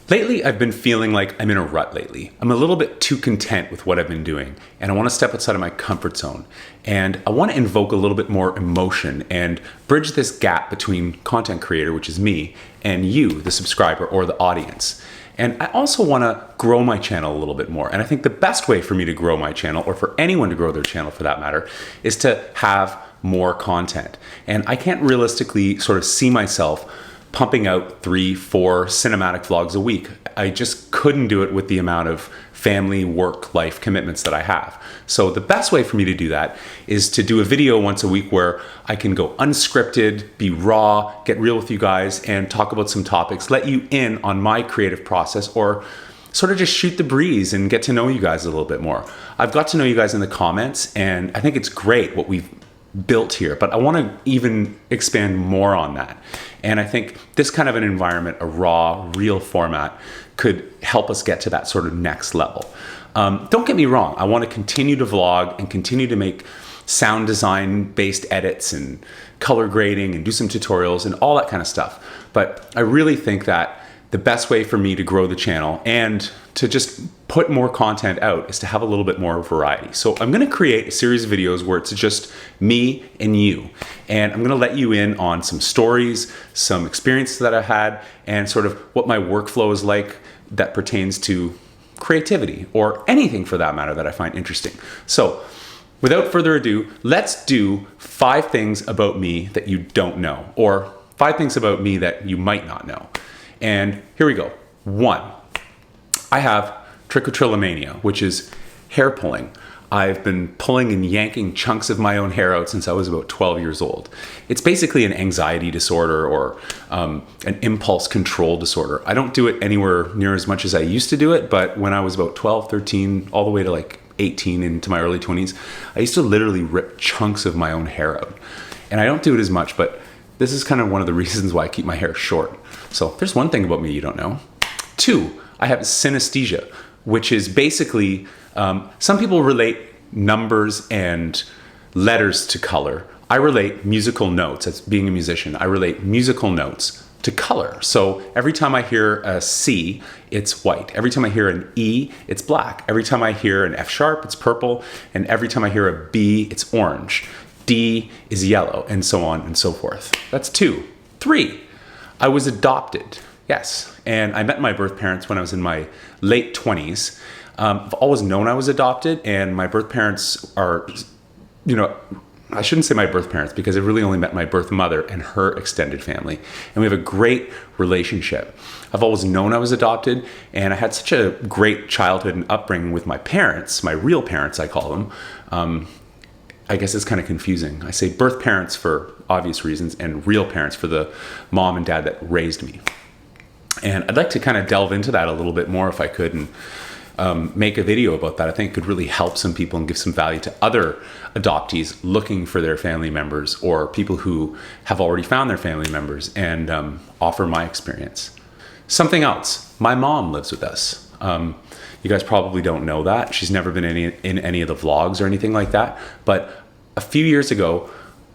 Lately, I've been feeling like I'm in a rut lately. I'm a little bit too content with what I've been doing, and I want to step outside of my comfort zone. And I want to invoke a little bit more emotion and bridge this gap between content creator, which is me, and you, the subscriber or the audience. And I also want to grow my channel a little bit more. And I think the best way for me to grow my channel, or for anyone to grow their channel for that matter, is to have more content. And I can't realistically sort of see myself pumping out 3-4 cinematic vlogs a week. I just couldn't do it with the amount of family, work, life commitments that I have. So the best way for me to do that is to do a video once a week where I can go unscripted, be raw, get real with you guys, and talk about some topics, let you in on my creative process, or sort of just shoot the breeze and get to know you guys a little bit more. I've got to know you guys in the comments, and I think it's great what we've built here, but I want to even expand more on that. And I think this kind of an environment, a raw, real format, could help us get to that sort of next level. Don't get me wrong, I want to continue to vlog and continue to make sound design based edits and color grading and do some tutorials and all that kind of stuff. But I really think that the best way for me to grow the channel and to just put more content out is to have a little bit more variety. So I'm gonna create a series of videos where it's just me and you. And I'm gonna let you in on some stories, some experiences that I had, and sort of what my workflow is like that pertains to creativity or anything for that matter that I find interesting. So without further ado, let's do 5 things about me that you don't know, or 5 things about me that you might not know. And here we go. 1, I have trichotillomania, which is hair pulling. I've been pulling and yanking chunks of my own hair out since I was about 12 years old. It's basically an anxiety disorder or an impulse control disorder. I don't do it anywhere near as much as I used to do it, but when I was about 12, 13, all the way to like 18 into my early 20s, I used to literally rip chunks of my own hair out. And I don't do it as much, but this is kind of one of the reasons why I keep my hair short. So there's one thing about me you don't know. 2, I have synesthesia, which is basically, some people relate numbers and letters to color. I relate musical notes, as being a musician, I relate musical notes to color. So every time I hear a C, it's white. Every time I hear an E, it's black. Every time I hear an F sharp, it's purple. And every time I hear a B, it's orange. D is yellow, and so on and so forth. That's 2. 3, I was adopted. Yes, and I met my birth parents when I was in my late 20s. I've always known I was adopted, and my birth parents are, I shouldn't say my birth parents because I really only met my birth mother and her extended family. And we have a great relationship. I've always known I was adopted, and I had such a great childhood and upbringing with my parents, my real parents, I call them. I guess it's kind of confusing. I say birth parents for obvious reasons and real parents for the mom and dad that raised me. And I'd like to kind of delve into that a little bit more if I could, and make a video about that. I think it could really help some people and give some value to other adoptees looking for their family members, or people who have already found their family members, and offer my experience. Something else, my mom lives with us. You guys probably don't know that. She's never been in any of the vlogs or anything like that. But a few years ago,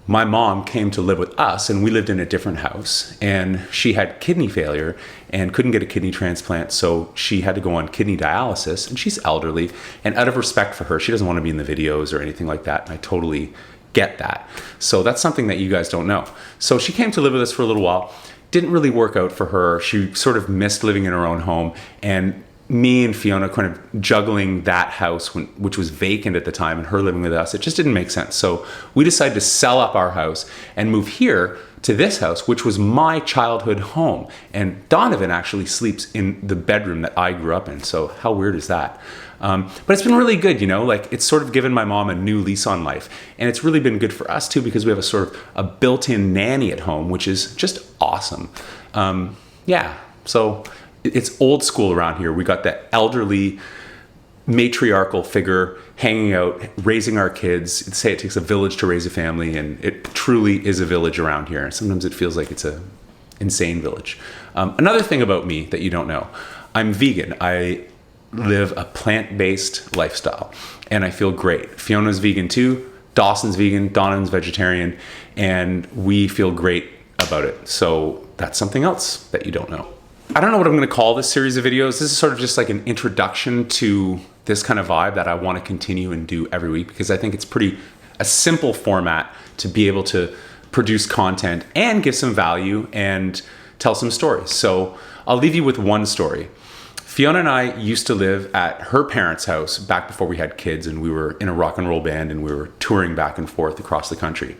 my mom came to live with us, and we lived in a different house, and she had kidney failure and couldn't get a kidney transplant, so she had to go on kidney dialysis, and she's elderly, and out of respect for her, she doesn't want to be in the videos or anything like that, and I totally get that. So that's something that you guys don't know. So she came to live with us for a little while. Didn't really work out for her. She sort of missed living in her own home, and me and Fiona kind of juggling that house, which was vacant at the time, and her living with us, it just didn't make sense. So we decided to sell up our house and move here to this house, which was my childhood home. And Donovan actually sleeps in the bedroom that I grew up in. So how weird is that? But it's been really good, like it's sort of given my mom a new lease on life. And it's really been good for us too, because we have a sort of a built-in nanny at home, which is just awesome. So it's old school around here. We got that elderly matriarchal figure hanging out, raising our kids. It'd say it takes a village to raise a family, and it truly is a village around here. Sometimes it feels like it's a insane village. Another thing about me that you don't know, I'm vegan. I live a plant-based lifestyle, and I feel great. Fiona's vegan too. Dawson's vegan. Donovan's vegetarian, and we feel great about it. So that's something else that you don't know. I don't know what I'm going to call this series of videos. This is sort of just like an introduction to this kind of vibe that I want to continue and do every week, because I think it's a simple format to be able to produce content and give some value and tell some stories. So I'll leave you with one story. Fiona and I used to live at her parents' house back before we had kids, and we were in a rock and roll band and we were touring back and forth across the country.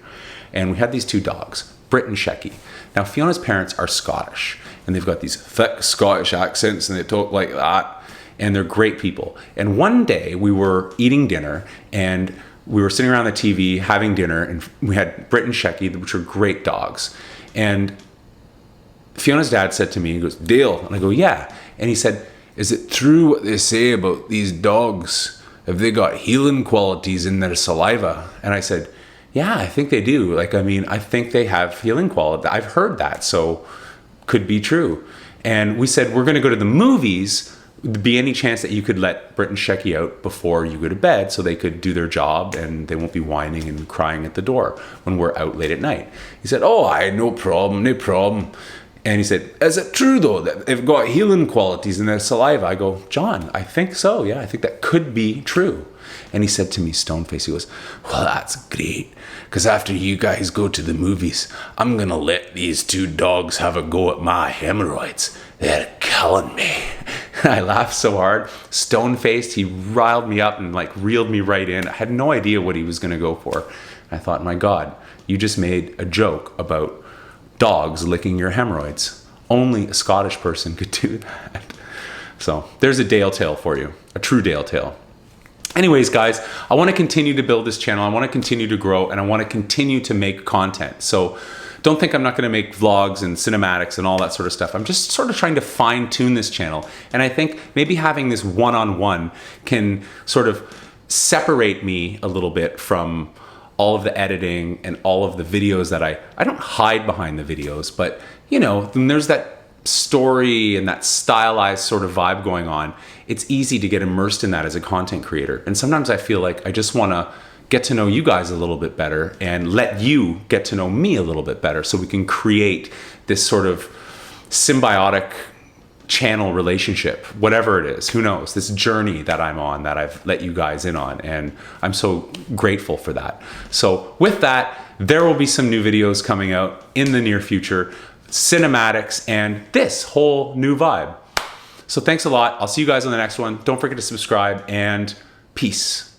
And we had these two dogs, Brit and Shecky. Now Fiona's parents are Scottish, and they've got these thick Scottish accents and they talk like that, and they're great people. And one day we were eating dinner and we were sitting around the TV having dinner, and we had Brit and Shecky, which are great dogs. And Fiona's dad said to me, he goes, "Dale," and I go, "Yeah." And he said, "Is it true what they say about these dogs? Have they got healing qualities in their saliva?" And I said, "Yeah, I think they do. I think they have healing quality. I've heard that, so could be true." And we said, "We're going to go to the movies. Would there be any chance that you could let Brit and Shecky out before you go to bed so they could do their job and they won't be whining and crying at the door when we're out late at night?" He said, "Oh, no problem, no problem." And he said, "Is it true though that they've got healing qualities in their saliva?" I go, "John, I think so. Yeah, I think that could be true." And he said to me, stone-faced, he goes, "Well, that's great, because after you guys go to the movies, I'm going to let these two dogs have a go at my hemorrhoids. They're killing me." And I laughed so hard. Stone-faced, he riled me up and reeled me right in. I had no idea what he was going to go for. I thought, my God, you just made a joke about dogs licking your hemorrhoids. Only a Scottish person could do that. So there's a Dale tale for you, a true Dale tale. Anyways, guys, I want to continue to build this channel. I want to continue to grow, and I want to continue to make content. So don't think I'm not going to make vlogs and cinematics and all that sort of stuff. I'm just sort of trying to fine tune this channel. And I think maybe having this one-on-one can sort of separate me a little bit from all of the editing and all of the videos that I don't hide behind the videos, but then there's that story and that stylized sort of vibe going on. It's easy to get immersed in that as a content creator. And sometimes I feel like I just want to get to know you guys a little bit better and let you get to know me a little bit better, so we can create this sort of symbiotic channel relationship, whatever it is, who knows, this journey that I'm on, that I've let you guys in on, and I'm so grateful for that. So with that, there will be some new videos coming out in the near future, cinematics and this whole new vibe. So thanks a lot. I'll see you guys on the next one. Don't forget to subscribe, and peace.